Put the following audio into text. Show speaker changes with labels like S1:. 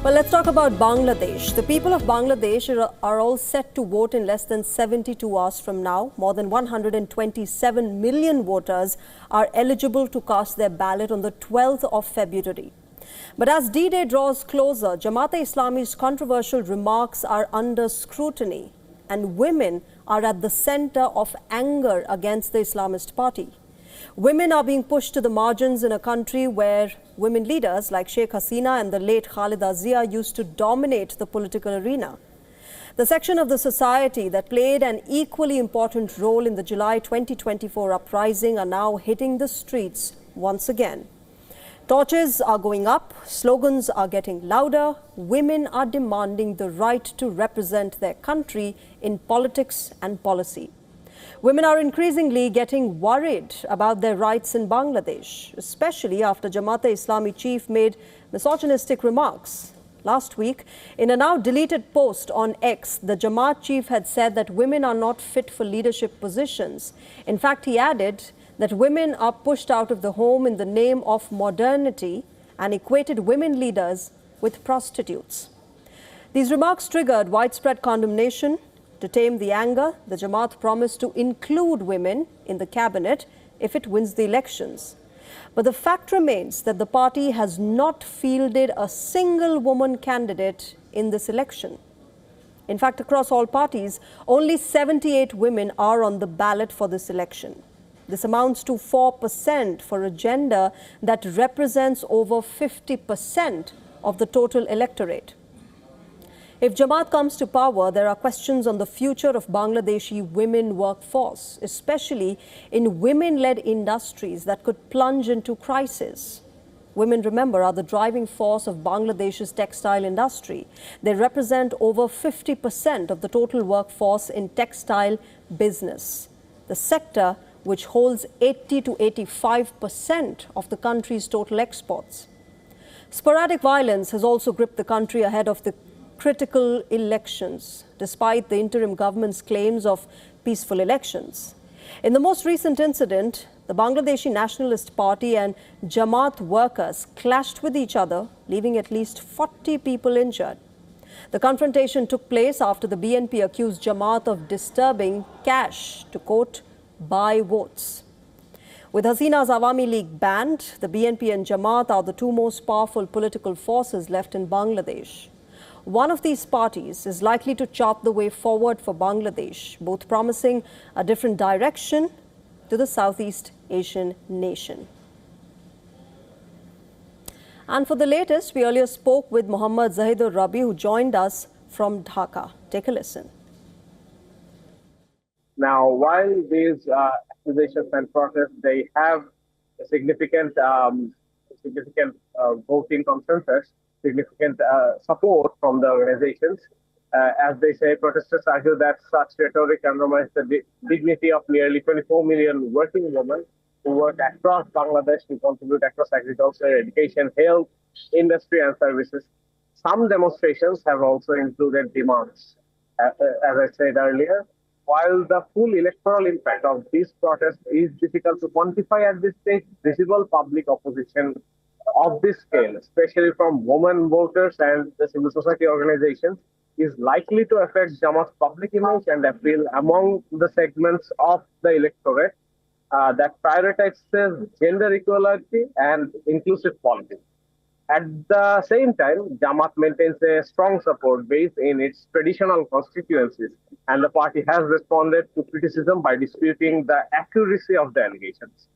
S1: Well, let's talk about Bangladesh. The people of Bangladesh are all set to vote in less than 72 hours from now. More than 127 million voters are eligible to cast their ballot on the 12th of February. But as D-Day draws closer, Jamaat-e-Islami's controversial remarks are under scrutiny, and women are at the center of anger against the Islamist party. Women are being pushed to the margins in a country where women leaders like Sheikh Hasina and the late Khalida Zia used to dominate the political arena. The section of the society that played an equally important role in the July 2024 uprising are now hitting the streets once again. Torches are going up, slogans are getting louder, women are demanding the right to represent their country in politics and policy. Women are increasingly getting worried about their rights in Bangladesh, especially after Jamaat-e-Islami chief made misogynistic remarks. Last week, in a now deleted post on X, the Jamaat chief had said that women are not fit for leadership positions. In fact, he added that women are pushed out of the home in the name of modernity and equated women leaders with prostitutes. These remarks triggered widespread condemnation. To tame the anger, the Jamaat promised to include women in the cabinet if it wins the elections. But the fact remains that the party has not fielded a single woman candidate in this election. In fact, across all parties, only 78 women are on the ballot for this election. This amounts to 4% for a gender that represents over 50% of the total electorate. If Jamaat comes to power, there are questions on the future of Bangladeshi women workforce, especially in women-led industries that could plunge into crisis. Women, remember, are the driving force of Bangladesh's textile industry. They represent over 50% of the total workforce in textile business, the sector which holds 80 to 85% of the country's total exports. Sporadic violence has also gripped the country ahead of the critical elections, despite the interim government's claims of peaceful elections. In the most recent incident, the Bangladeshi Nationalist Party and Jamaat workers clashed with each other, leaving at least 40 people injured. The confrontation took place after the BNP accused Jamaat of disturbing cash to, quote, buy votes. With Hasina's Awami League banned, the BNP and Jamaat are the two most powerful political forces left in Bangladesh. One of these parties is likely to chart the way forward for Bangladesh, both promising a different direction to the Southeast Asian nation. And for the latest, we earlier spoke with Muhammad Zahidur Rabi, who joined us from Dhaka. Take a listen.
S2: Now, while these accusations and protests, they have a significant voting consensus, significant support from the organizations. As they say, protesters argue that such rhetoric undermines the dignity of nearly 24 million working women who work across Bangladesh to contribute across agriculture, education, health, industry, and services. Some demonstrations have also included demands. As I said earlier, while the full electoral impact of these protests is difficult to quantify at this stage, visible public opposition of this scale, especially from women voters and the civil society organizations, is likely to affect Jamaat's public image and appeal among the segments of the electorate that prioritizes gender equality and inclusive politics. At the same time, Jamaat maintains a strong support base in its traditional constituencies, and the party has responded to criticism by disputing the accuracy of the allegations.